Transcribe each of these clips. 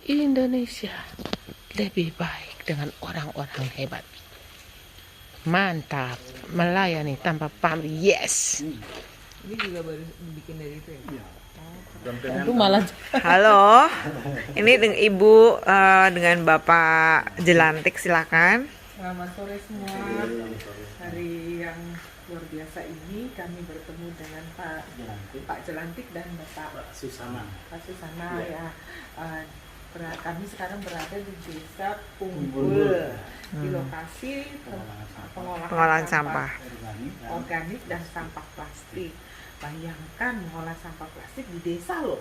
Indonesia lebih baik dengan orang-orang hebat. Mantap, melayani tanpa pamrih. Yes. Ini juga baru bikin dari itu ya? Itu malah. Halo, ini dengan Ibu dengan Bapak Jelantik, silakan. Selamat sore semua. Hari yang luar biasa ini kami bertemu dengan Pak Jelantik dan Bapak Susana. Pak Susana ya. Kami sekarang berada di Desa Punggul, di lokasi Pengolahan sampah organik dan sampah plastik. Bayangkan mengolah sampah plastik di desa loh.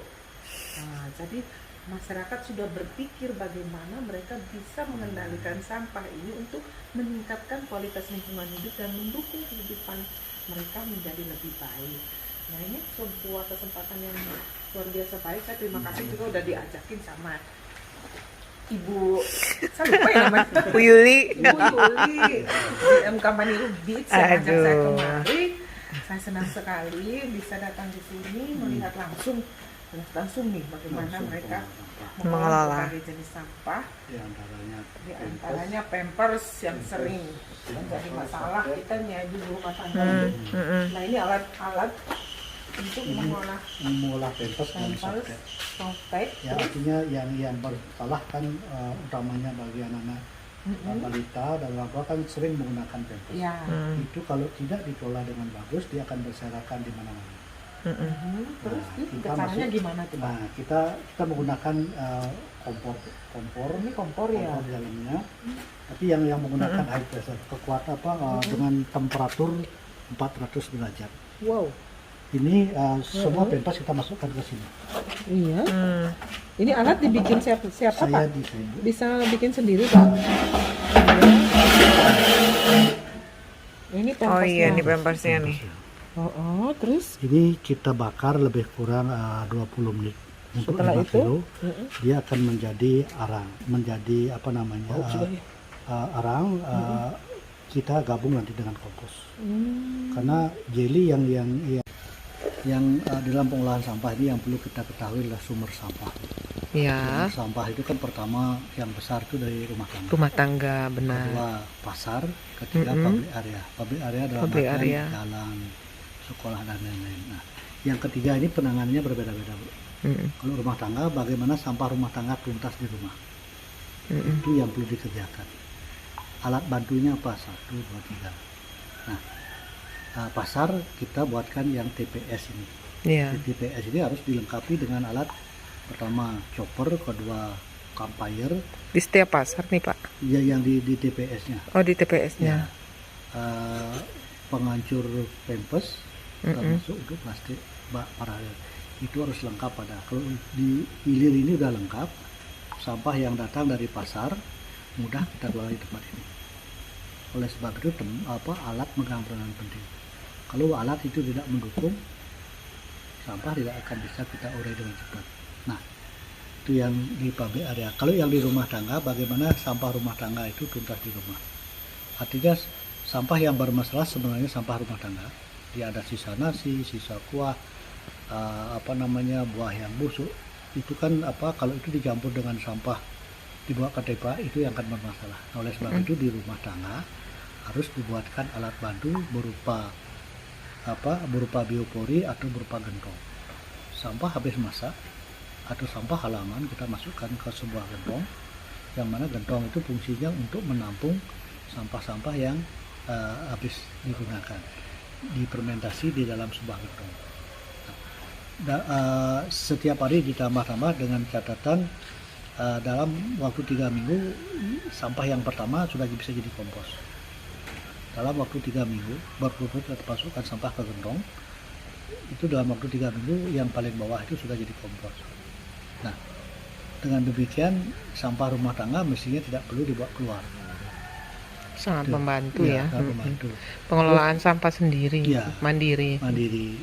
Nah, jadi masyarakat sudah berpikir bagaimana mereka bisa mengendalikan sampah ini untuk meningkatkan kualitas lingkungan hidup dan mendukung kehidupan mereka menjadi lebih baik. Nah, ini sebuah kesempatan yang luar biasa baik. Saya terima kasih juga udah diajakin sama Ibu, saya lupa ya namanya, Bu Yuli. Ibu Yuli di Company Beach yang ajak saya kemari. Saya senang sekali bisa datang di sini melihat langsung nih bagaimana mereka mengelola berbagai jenis sampah, di antaranya pampers yang sering menjadi masalah kita nih di rumah tangga. Nah, ini alat-alat untuk mengolah pampers dan softtek. Ya, artinya yang bersalah kan utamanya bagi anak-anak balita dan orang tua kan sering menggunakan pampers. Ya. Itu kalau tidak dikelola dengan bagus dia akan berserakan di mana-mana. Terus kita caranya gimana tuh? Nah, kita menggunakan kompor. Ini kompor ya. Kompor di dalamnya. Tapi yang menggunakan high pressure, kekuatan dengan temperatur 400 derajat. Wow. Ini semua pampers kita masukkan ke sini. Iya. Ini alat dibikin siapa Saya Pak? desain. Bisa bikin sendiri Pak? Ini pampersnya. Oh iya, ini pampersnya nih. Terus? Ini kita bakar lebih kurang 20 menit. Untuk Setelah 5 itu, kilo, dia akan menjadi arang, menjadi apa namanya? Arang. Kita gabung nanti dengan kompos. Karena jelly yang dalam pengolahan sampah ini yang perlu kita ketahui adalah sumber sampah. Ya. Sumber sampah itu kan pertama yang besar itu dari rumah tangga. Rumah tangga, benar. Kedua pasar, ketiga public area. Public area adalah jalan, sekolah dan lain-lain. Nah, yang ketiga ini penanganannya berbeda-beda, Bu. Kalau rumah tangga, bagaimana sampah rumah tangga tuntas di rumah? Itu yang perlu dikerjakan. Alat bantunya apa? 1, 2, 3. Nah, pasar kita buatkan yang TPS ini. Iya. TPS ini harus dilengkapi dengan alat pertama chopper, kedua campfire. Di setiap pasar nih Pak? Ya, yang di TPS-nya. Oh, di TPS-nya. Ya. Penghancur pampers, termasuk untuk plastik paralel. Itu harus lengkap pada. Kalau di hilir ini udah lengkap. Sampah yang datang dari pasar mudah kita kelola di tempat ini. Oleh sebab itu alat memegang peranan penting. Kalau alat itu tidak mendukung, sampah tidak akan bisa kita urai dengan cepat. Nah, itu yang di public area. Kalau yang di rumah tangga, bagaimana sampah rumah tangga itu tuntas di rumah. Artinya sampah yang bermasalah sebenarnya sampah rumah tangga. Dia ada sisa nasi, sisa kuah, buah yang busuk. Itu kan kalau itu dicampur dengan sampah dibawa ke TPA itu yang akan bermasalah. Nah, oleh sebab itu di rumah tangga harus dibuatkan alat bantu berupa biopori atau berupa gentong. Sampah habis masak atau sampah halaman kita masukkan ke sebuah gentong, yang mana gentong itu fungsinya untuk menampung sampah-sampah yang habis digunakan, difermentasi di dalam sebuah gentong. Setiap hari ditambah-tambah dengan catatan dalam waktu 3 minggu sampah yang pertama sudah bisa jadi kompos. Dalam waktu 3 minggu baru kita masukkan sampah ke gentong. Itu dalam waktu 3 minggu yang paling bawah itu sudah jadi kompos. Nah, dengan demikian sampah rumah tangga mestinya tidak perlu dibawa keluar. Sangat membantu ya. Sangat membantu. Pengelolaan sampah sendiri, ya, mandiri.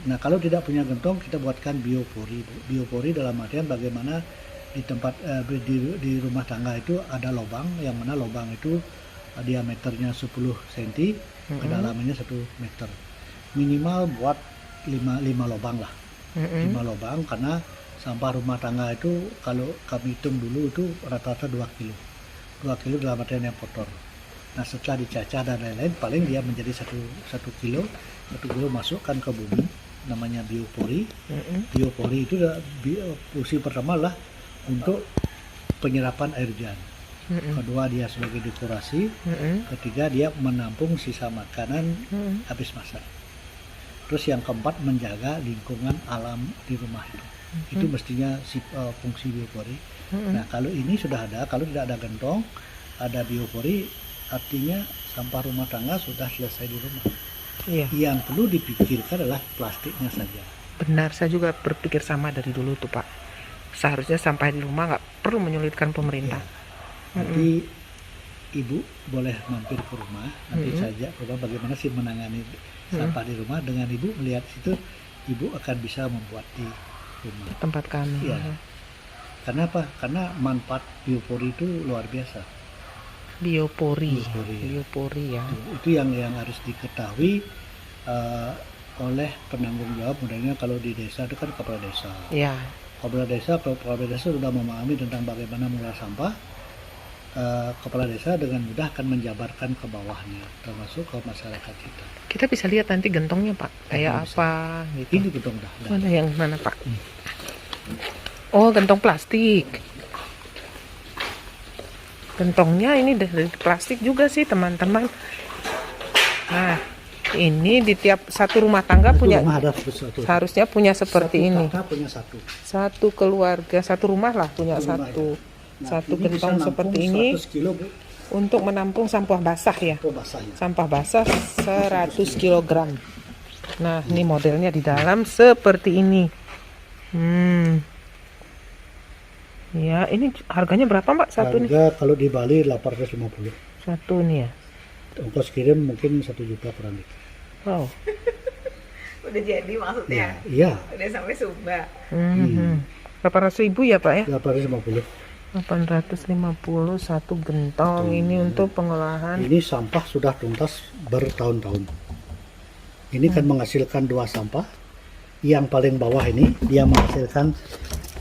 Nah, kalau tidak punya gentong kita buatkan biopori. Biopori dalam artian bagaimana di tempat di rumah tangga itu ada lubang, yang mana lubang itu diameternya 10 cm, kedalamannya 1 meter. Minimal buat 5 lubang lah. 5 lubang, karena Sampah rumah tangga itu kalau kami hitung dulu itu rata-rata 2 kilo. 2 kilo dalam artian yang kotor. Nah setelah dicacah dan lain-lain paling dia menjadi satu kilo. 1 kilo masukkan ke bumi, namanya biopori. Biopori itu fungsi pertama lah untuk penyerapan air hujan. Kedua dia sebagai dekorasi. Ketiga dia menampung sisa makanan habis masak. Terus yang keempat menjaga lingkungan alam di rumah itu. Itu mestinya fungsi biopori. Nah kalau ini sudah ada, kalau tidak ada gentong, ada biopori, artinya sampah rumah tangga sudah selesai di rumah. Iya. Yang perlu dipikirkan adalah plastiknya saja. Benar, saya juga berpikir sama dari dulu tuh Pak. Seharusnya sampah di rumah nggak perlu menyulitkan pemerintah. Nanti ibu boleh mampir ke rumah, nanti saja coba bagaimana sih menangani sampah di rumah. Dengan ibu melihat situ, ibu akan bisa membuat di rumah. Tempat kami. Iya. Karena apa? Karena manfaat biopori itu luar biasa. Biopori ya. Itu yang harus diketahui oleh penanggung jawab. Mudahnya kalau di desa itu kan kepala desa. Ya. Kepala desa sudah memahami tentang bagaimana mengelola sampah. Kepala desa dengan mudah akan menjabarkan ke bawahnya, termasuk ke masyarakat kita. Kita bisa lihat nanti gentongnya Pak, kayak apa gitu. Ini gentong dah. Mana yang mana Pak? Oh, gentong plastik. Gentongnya ini dari plastik juga sih teman-teman. Nah, ini di tiap satu rumah tangga punya, seharusnya punya seperti ini. Punya satu. Satu keluarga, satu rumah lah punya satu. Nah, satu gentong seperti ini kilo, untuk menampung sampah basah ya. Sampah basah 100 kg. Nah, ini modelnya di dalam seperti ini. Ya, ini harganya berapa Mbak satu nih? Harga kalau di Bali 850. Satu nih ya. Ongkos kirim mungkin 1 juta per hari. Wow. Udah jadi maksudnya? Iya. Udah sampai Sumba. 800.000 ya Pak ya? 850. 850 satu gentong. Ini untuk pengolahan. Ini sampah sudah tuntas bertahun-tahun. Ini kan menghasilkan 2 sampah. Yang paling bawah ini dia menghasilkan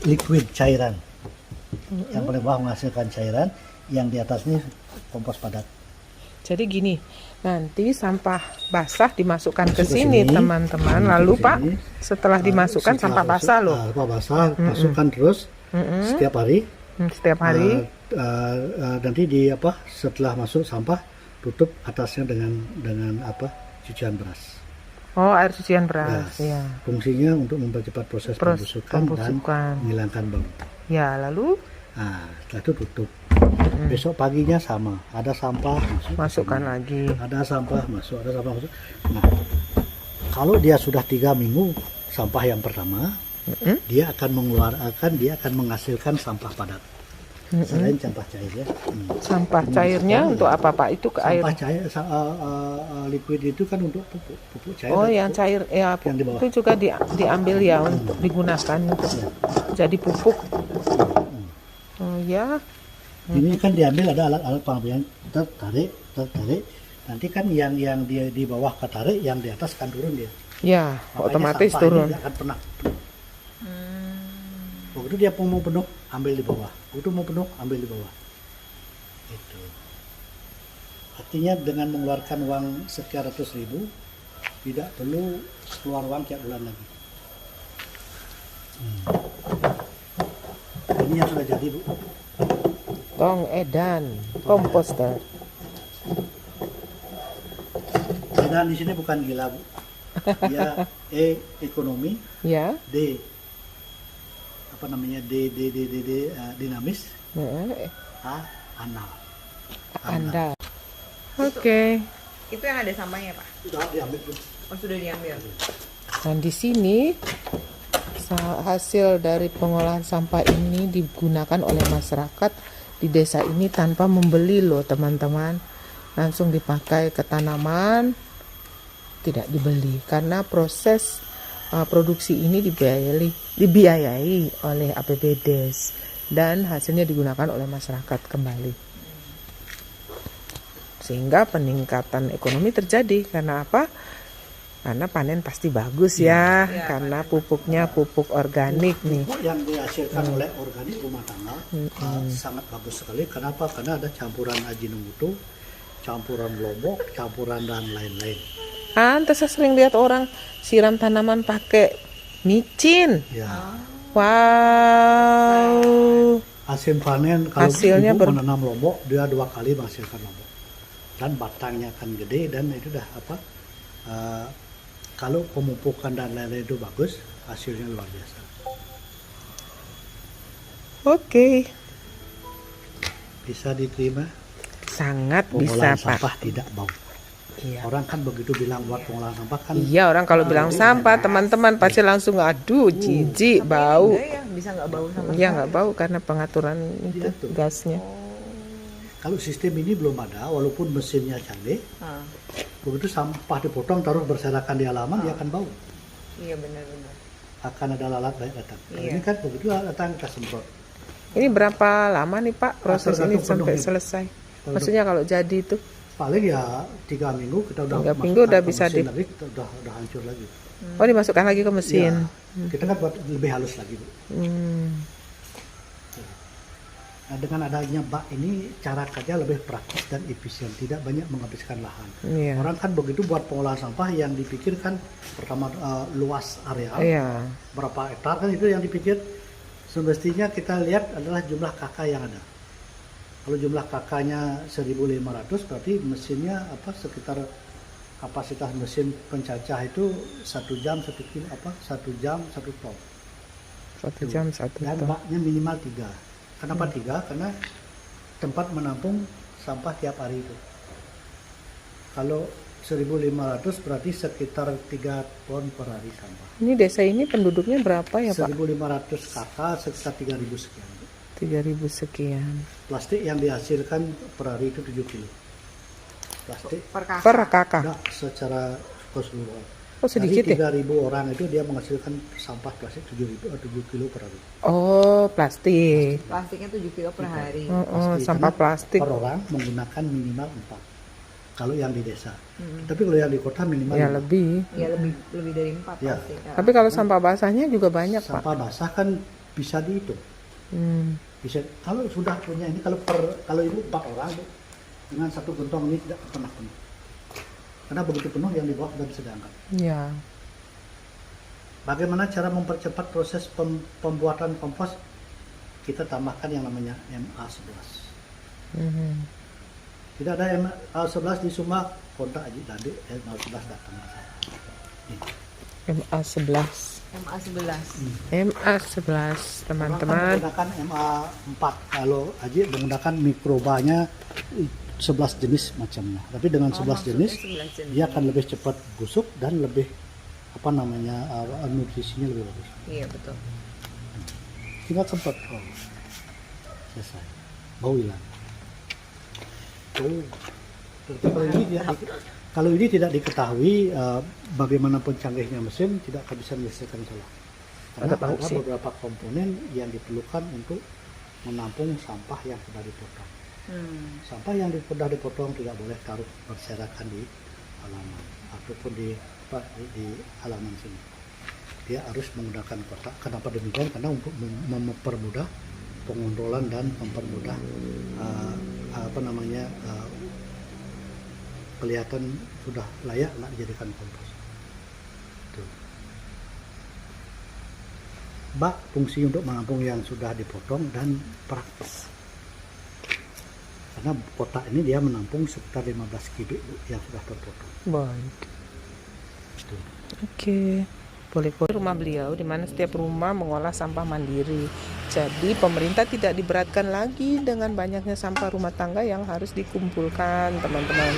liquid cairan. Yang paling bawah menghasilkan cairan, yang di atas ini kompos padat. Jadi gini, nanti sampah basah dimasukkan ke sini teman-teman. Lalu Pak, setelah dimasukkan sampah basah loh. Sampah basah masukkan terus setiap hari. Setiap hari. Nanti setelah masuk sampah tutup atasnya dengan cucian beras. Oh, air cucian beras. Ya. Fungsinya untuk mempercepat proses pembusukan dan menghilangkan bau. Ya, lalu? Nah, setelah itu tutup. Besok paginya sama, ada sampah masukkan lagi. Ada sampah masuk, ada sampah masuk. Nah, kalau dia sudah 3 minggu sampah yang pertama, dia akan menghasilkan sampah padat. Selain sampah cair ya. Sampah cairnya untuk apa Pak? Itu ke air. Sampah cair, liquid itu kan untuk pupuk cair. Oh, yang cair ya, yang di bawah. itu juga diambil ya untuk digunakan untuk jadi pupuk. Oh ya. Ini kan diambil, ada alat pengambilan, tertarik. Nanti kan yang di bawah ketarik, yang di atas kan turun dia. Ya, makanya otomatis turun. Ini akan pernah. Begitu dia mau penuh, ambil di bawah. Begitu mau penuh, ambil di bawah. Itu. Artinya dengan mengeluarkan uang sekian ratus ribu, tidak perlu keluar uang tiap bulan lagi. Ini yang sudah jadi Bu. Tong edan, komposter. Dan di sini bukan gila Bu. Dia ekonomi. Ya. D dinamis. A anal. Anda. Oke. Itu yang ada sampahnya Pak? Sudah diambil Bu. Oh, sudah diambil. Dan di sini hasil dari pengolahan sampah ini digunakan oleh masyarakat di desa ini tanpa membeli loh teman-teman. Langsung dipakai ke tanaman, tidak dibeli karena proses produksi ini dibiayai oleh APBDes dan hasilnya digunakan oleh masyarakat kembali. Sehingga peningkatan ekonomi terjadi karena apa? Karena panen pasti bagus ya, karena pupuknya pupuk organik nih. Pupuk yang dihasilkan oleh organik rumah tangga sangat bagus sekali. Kenapa? Karena ada campuran Ajinomoto, campuran Lombok, campuran dan lain-lain. Pantes saya sering lihat orang siram tanaman pakai micin. Ya. Wow. Hasil panen kalau Hasilnya ibu menanam lombok, dia 2 kali menghasilkan lombok. Dan batangnya akan gede dan itu dah apa? Kalau pemupukan dan lain-lain itu bagus, hasilnya luar biasa. Oke. Bisa diterima. Sangat bisa, Pengolahan Pak. sampah tidak bau. Iya. Orang kan begitu bilang buat pengolahan sampah kan. Iya, orang kalau bilang sampah, teman-teman pasti langsung aduh, jijik, bau. Enggak ya, bisa nggak bau sama Iya, nggak bau karena pengaturan itu Iya, tuh. gasnya. Kalau sistem ini belum ada, walaupun mesinnya canggih, Ah, begitu sampah dipotong taruh berserakan di halaman, dia akan bau. iya benar-benar. Akan ada lalat banyak datang. Kalau Iya. ini kan begitu datang kita semprot. Ini berapa lama nih Pak proses ini Tergantung sampai penuhnya. selesai? Maksudnya kalau jadi itu Paling ya 3 minggu kita udah 3 minggu masukkan udah ke bisa mesin di- lagi, kita udah hancur lagi. oh dimasukkan lagi ke mesin. Ya, kita kan buat lebih halus lagi, Bu. Hmm. Nah, dengan adanya bak ini cara kerja lebih praktis dan efisien, tidak banyak menghabiskan lahan. Iya. Orang kan begitu buat pengolahan sampah yang dipikirkan pertama luas areal, Iya. berapa hektar kan itu yang dipikir. Semestinya kita lihat adalah jumlah kakak yang ada. Kalau jumlah kakaknya 1.500 berarti mesinnya apa sekitar kapasitas mesin pencacah itu 1 jam 1 kilo apa 1 jam 1 ton. 1 jam 1 Dan ton. baknya minimal 3. Kenapa 3? Karena tempat menampung sampah tiap hari itu. Kalau 1.500 berarti sekitar 3 ton per hari sampah. Ini desa ini penduduknya berapa ya Pak? 1.500 kakak sekitar 3.000 sekian. 3.000 sekian. Plastik yang dihasilkan per hari itu 7 kilo. Plastik Per kakak. Per kakak. enggak secara keseluruhan. Oh sedikit Dari ya? 3.000 orang itu dia menghasilkan sampah plastik 7 kilo per hari. Oh plastik. Plastiknya 7 kilo per hari. Oh, Plastik. sampah Karena plastik. Per orang menggunakan minimal 4. Kalau yang di desa. Tapi kalau yang di kota minimal Ya 5. lebih. Ya lebih dari 4 Ya. pasti. Kak. Tapi kalau sampah basahnya juga banyak Pak. Sampah basah kan bisa dihitung. Hmm. Bisa kalau sudah punya ini kalau ibu 4 orang Bu, dengan 1 gentong ini tidak pernah penuh. Karena begitu penuh yang di bawah sudah bisa diangkat. Ya. Bagaimana cara mempercepat proses pembuatan kompos? Kita tambahkan yang namanya MA11. Mhm. Tidak ada MA11 di Sumba, kontak aja tadi MA11 datang. MA11. MA11. MA11 Orang kan teman-teman. menggunakan MA4. Kalau Aji menggunakan mikrobanya 11 jenis macamnya. Tapi dengan 11 jenis, 11 jenis. dia akan lebih cepat busuk dan lebih apa namanya nutrisinya lebih bagus. Iya betul. Tinggal semprot, selesai. Bau hilang. Oh, kalau ini tidak diketahui bagaimanapun canggihnya mesin tidak akan bisa menyelesaikan masalah. Karena Ada ada sih. beberapa komponen yang diperlukan untuk menampung sampah yang sudah dipotong. Sampah yang sudah dipotong tidak boleh taruh berserakan di halaman ataupun di halaman sini. Dia harus menggunakan kotak. Kenapa demikian? Karena untuk mempermudah pengontrolan dan mempermudah kelihatan sudah layak lah dijadikan kompos. Tuh. Bak fungsi untuk menampung yang sudah dipotong dan praktis. Karena kotak ini dia menampung sekitar 15 kubik yang sudah terpotong. Baik. Tuh. Oke. Boleh rumah beliau di mana setiap rumah mengolah sampah mandiri. Jadi pemerintah tidak diberatkan lagi dengan banyaknya sampah rumah tangga yang harus dikumpulkan, teman-teman.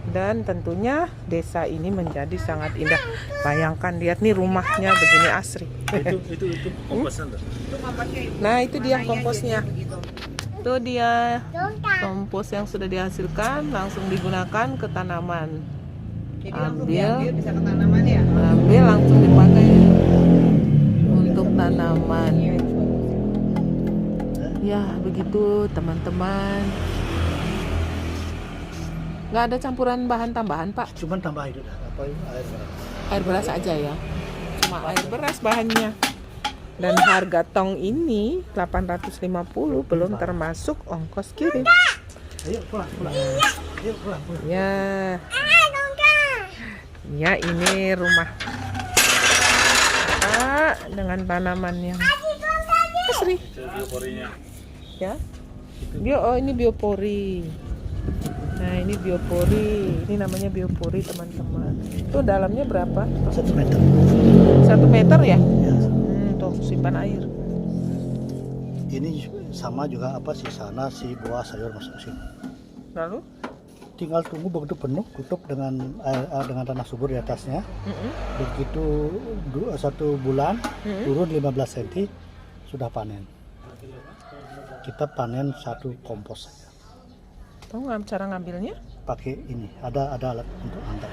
Dan tentunya desa ini menjadi sangat indah. Bayangkan lihat nih rumahnya begini asri. Itu komposan. Nah, itu dia komposnya. Itu dia kompos yang sudah dihasilkan langsung digunakan ke tanaman. Jadi langsung Ambil. diambil bisa ke tanaman ya. Ambil langsung dipakai untuk tanaman. Ya, begitu teman-teman. Nggak ada campuran bahan tambahan, Pak? Cuman tambah itu dah, apa air beras. Air beras aja ya? Cuma air beras bahannya. Dan harga tong ini 850 belum termasuk ongkos kirim. Ayo pulang. Ayo pulang. Ya. Ya, ini rumah dengan tanaman yang asri. Ya. Ini biopori. Nah, ini biopori. Ini namanya biopori, teman-teman. Itu dalamnya berapa? 1 meter. 1 meter ya? Ya. Tuh, simpan air. Ini sama juga sisa nasi, buah, sayur masuk sini. Lalu? Tinggal tunggu begitu penuh, tutup dengan dengan tanah subur di atasnya. Begitu 1 bulan turun 15 cm sudah panen. Kita panen 1 kompos saja. Tahu nggak cara ngambilnya? Pakai ini, ada alat untuk angkat.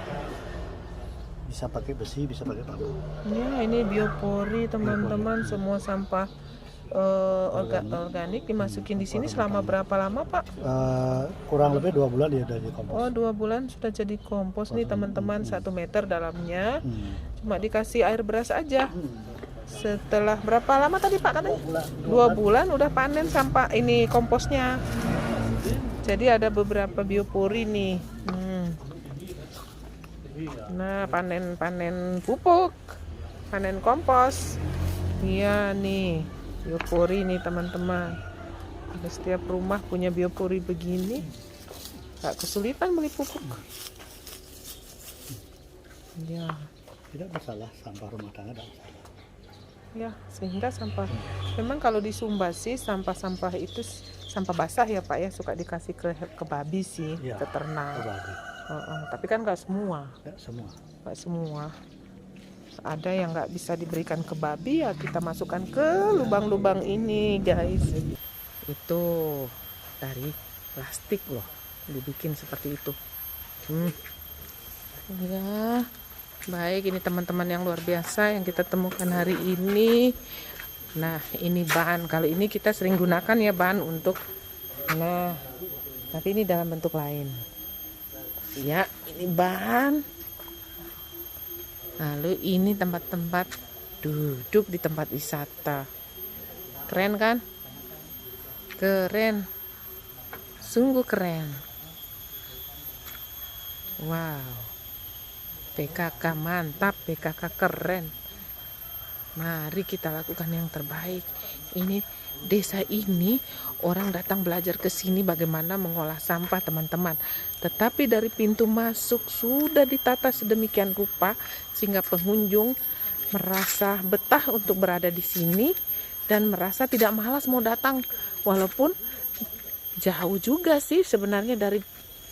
Bisa pakai besi, bisa pakai bambu. Ya, ini biopori, teman-teman. Semua sampah organik dimasukin di sini selama berapa lama, Pak? Kurang lebih 2 bulan dia udah jadi kompos. Oh, 2 bulan sudah jadi kompos nih, teman-teman. 1 meter dalamnya. Cuma dikasih air beras aja. Setelah berapa lama tadi, Pak, katanya? 2 bulan udah panen sampah ini komposnya. Jadi ada beberapa biopori nih. Nah, panen pupuk, panen kompos. Iya nih, biopori nih, teman-teman. Ada setiap rumah punya biopori begini. Gak kesulitan beli pupuk. Ya. Tidak masalah, sampah rumah tangga tidak masalah. Ya, sehingga sampah. Memang kalau di Sumba sih sampah-sampah itu sampah basah ya, Pak ya, suka dikasih ke babi sih, Ya, ke ternak. ke babi. Tapi kan nggak semua. Tidak semua. Nggak semua. Ada yang nggak bisa diberikan ke babi, ya kita masukkan ke lubang-lubang ini, guys. Itu dari plastik loh, dibikin seperti itu. Ya, baik, ini teman-teman yang luar biasa yang kita temukan hari ini. Nah, ini bahan, kalau ini kita sering gunakan ya bahan untuk, nah, tapi ini dalam bentuk lain. Ya, ini bahan. Lalu ini tempat-tempat duduk di tempat wisata. Keren kan? Keren. Sungguh keren. Wow. PKK mantap, PKK keren. Mari kita lakukan yang terbaik. Ini desa ini orang datang belajar ke sini bagaimana mengolah sampah, teman-teman. Tetapi dari pintu masuk sudah ditata sedemikian rupa sehingga pengunjung merasa betah untuk berada di sini dan merasa tidak malas mau datang, walaupun jauh juga sih sebenarnya dari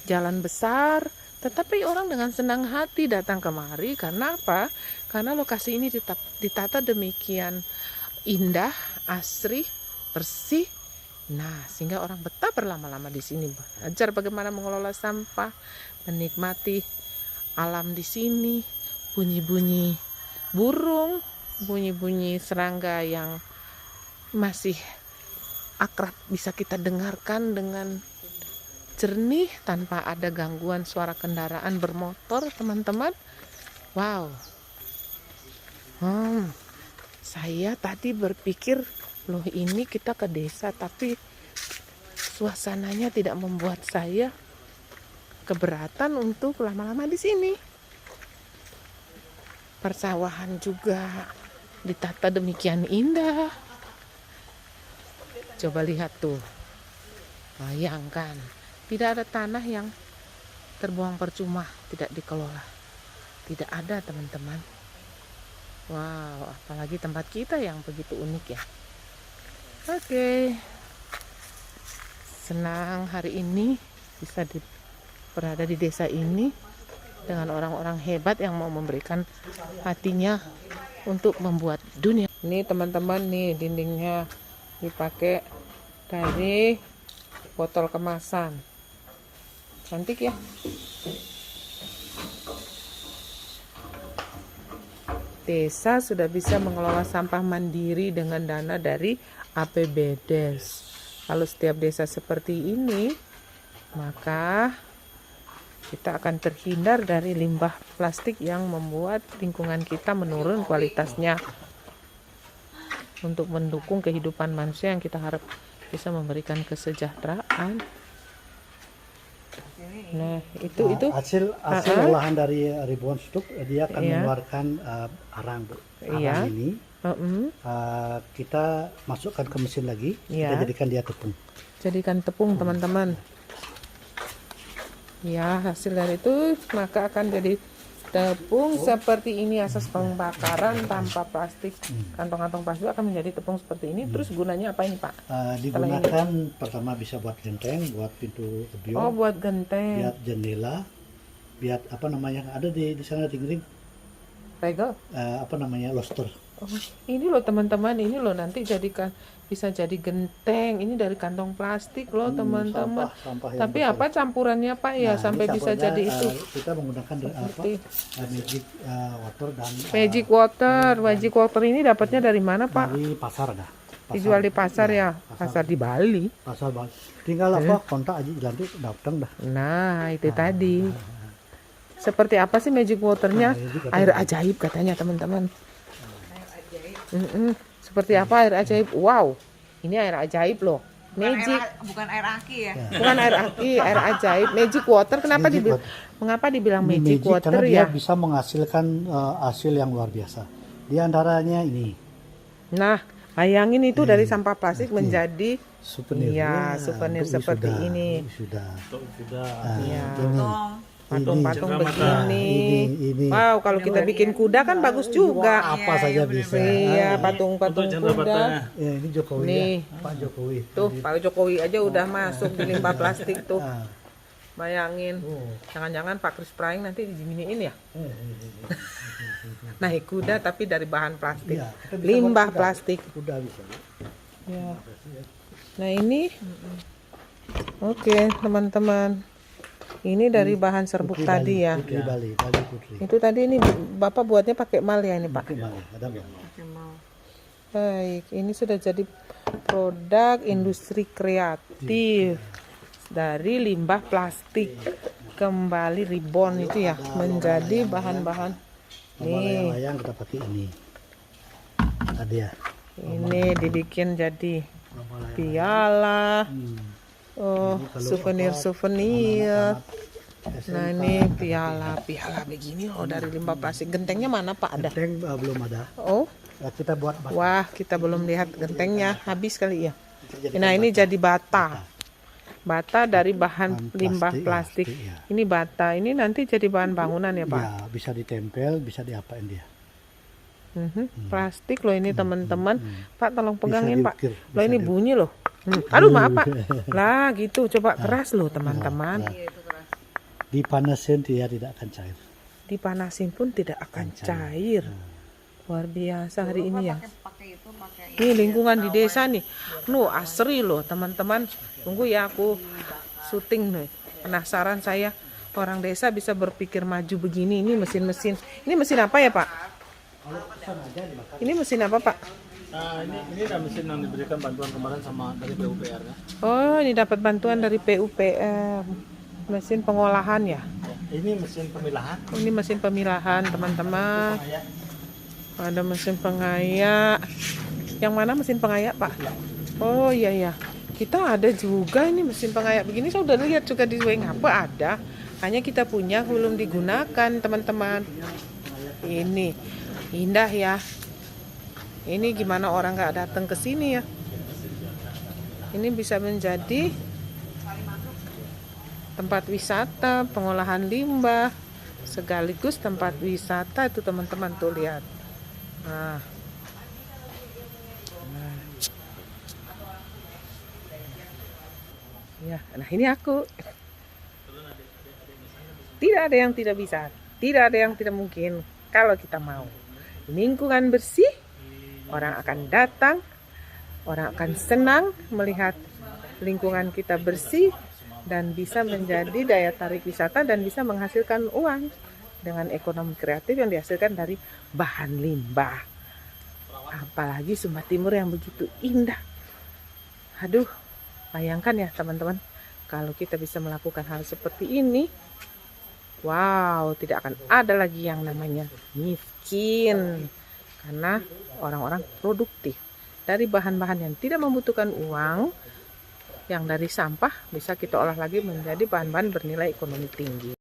jalan besar. Tetapi orang dengan senang hati datang kemari. Karena apa? Karena lokasi ini ditata demikian indah, asri, bersih. Nah, sehingga orang betah berlama-lama di sini, belajar bagaimana mengelola sampah, menikmati alam di sini, bunyi-bunyi burung, bunyi-bunyi serangga yang masih akrab bisa kita dengarkan dengan jernih tanpa ada gangguan suara kendaraan bermotor, teman-teman. Wow. Saya tadi berpikir, loh ini kita ke desa tapi suasananya tidak membuat saya keberatan untuk lama-lama di sini. Persawahan juga ditata demikian indah. Coba lihat tuh. Bayangkan, tidak ada tanah yang terbuang percuma, tidak dikelola. Tidak ada, teman-teman. Wow, apalagi tempat kita yang begitu unik ya. Oke. Senang hari ini bisa berada di desa ini dengan orang-orang hebat yang mau memberikan hatinya untuk membuat dunia. Ini teman-teman, nih dindingnya dipakai dari botol kemasan. Cantik ya. Desa sudah bisa mengelola sampah mandiri dengan dana dari APBDes. Kalau setiap desa seperti ini, maka kita akan terhindar dari limbah plastik yang membuat lingkungan kita menurun kualitasnya, untuk mendukung kehidupan manusia yang kita harap bisa memberikan kesejahteraan. Nah, itu hasil olahan dari ribuan stuk, dia akan Iya. mengeluarkan arang, Bu. Arang Iya. ini kita masukkan ke mesin lagi, Iya. kita jadikan dia tepung. jadikan tepung, teman-teman. Ya, hasil dari itu maka akan jadi tepung seperti ini. Asas pembakaran tanpa plastik, kantong-kantong plastik akan menjadi tepung seperti ini. Terus gunanya apa ini, Pak? Digunakan pertama bisa buat genteng, buat pintu Oh, biong, buat genteng, buat jendela, buat apa namanya, ada di sana di Gering, regel. apa namanya, loster. Oh, ini loh teman-teman, ini loh nanti jadikan bisa jadi genteng. Ini dari kantong plastik loh teman-teman. Sampah yang Tapi besar. apa campurannya Pak ya Nah, sampai ini bisa campurannya, jadi itu? kita menggunakan Seperti magic water dan magic water. Magic water ini dapatnya dari mana Pak? dari pasar dah. Dijual di pasar ya, pasar di Bali. Pasar Bali. Tinggal apa kontak aja nanti datang dah. Nah, itu tadi. Seperti apa sih magic waternya? Air ajaib katanya teman-teman. Seperti apa air ajaib? Wow, ini air ajaib loh. Magic, Bukan air aki ya. bukan air aki, air ajaib. Magic water. Kenapa Magic dibilang? water. Mengapa dibilang Ini magic water karena dia ya? bisa menghasilkan hasil yang luar biasa. Di antaranya ini Nah, bayangin itu dari sampah plastik menjadi souvenir. Iya, souvenir untuk seperti wisuda, ini. wisuda. Iya. Ini. Patung-patung Ini. begini. Ini. Wow, kalau kita bikin kuda kan bagus juga. Apa saja bisa. Iya, patung-patung kuda. Ya, ini Jokowi Nih. ya, Pak Jokowi. Tuh, Pak Jokowi aja udah masuk di limbah plastik tuh. Ah. Bayangin. Jangan-jangan Pak Kris Praing nanti diginiin ya. Naik kuda tapi dari bahan plastik. Iya, kita bisa Limbah buat kuda. plastik. Kuda bisa. Ya. Nah, ini oke, teman-teman. Ini dari bahan serbuk Putri tadi Bali, ya. Putri Bali, Bali Putri. Itu tadi ini Bapak buatnya pakai mal ya ini, Pak. Putri Bali, ada nggak? Baik, ini sudah jadi produk industri kreatif dari limbah plastik. Kembali ribbon itu ya menjadi bahan-bahan. Sama layang-layang kita pakai ini. Ada ya. Ini dibikin jadi piala. Oh, souvenir-souvenir. Nah, ini piala begini loh dari limbah plastik. Gentengnya mana, Pak? Ada. Genteng belum ada. Oh, Ya, kita buat bata. wah, kita belum lihat gentengnya. Habis kali ya. Nah, ini jadi bata. Bata dari bahan limbah plastik. ya. Ini bata. Ini nanti jadi bahan bangunan ya, Pak? Ya, bisa ditempel, bisa diapain dia. Plastik loh ini teman-teman. Pak, tolong pegangin, Pak. diukir, Loh, ini bunyi loh. Aduh, maaf, Pak. Lah, gitu. Coba keras loh, teman-teman. Dipanasin dia tidak akan cair. Dipanasin pun tidak akan cair. Luar biasa hari ini ya. Ini lingkungan di desa nih. Asri loh teman-teman. Tunggu ya aku syuting nih. Penasaran saya. Orang desa bisa berpikir maju begini. Ini mesin-mesin. Ini mesin apa ya Pak? Ini mesin apa Pak? Ini ada mesin yang diberikan bantuan kemarin sama dari PUPR ya. Oh, ini dapat bantuan dari PUPR. Mesin pengolahan ya. Ini mesin pemilahan. Oh, ini mesin pemilahan teman-teman. Ada mesin pengayak. Yang mana mesin pengayak Pak? Oh iya ya. Kita ada juga ini mesin pengayak begini. Saya udah lihat juga di Wengapa ada. Hanya kita punya belum digunakan teman-teman. Ini indah ya. Ini gimana orang nggak datang ke sini ya? Ini bisa menjadi tempat wisata, pengolahan limbah, sekaligus tempat wisata itu teman-teman tuh lihat. Nah. Ya, nah ini aku. Tidak ada yang tidak bisa, tidak ada yang tidak mungkin kalau kita mau. Lingkungan bersih, orang akan datang, orang akan senang melihat lingkungan kita bersih dan bisa menjadi daya tarik wisata dan bisa menghasilkan uang dengan ekonomi kreatif yang dihasilkan dari bahan limbah. Apalagi Sumba Timur yang begitu indah. Aduh, bayangkan ya teman-teman, kalau kita bisa melakukan hal seperti ini, wow, tidak akan ada lagi yang namanya miskin. Karena orang-orang produktif. Dari bahan-bahan yang tidak membutuhkan uang, yang dari sampah bisa kita olah lagi menjadi bahan-bahan bernilai ekonomi tinggi.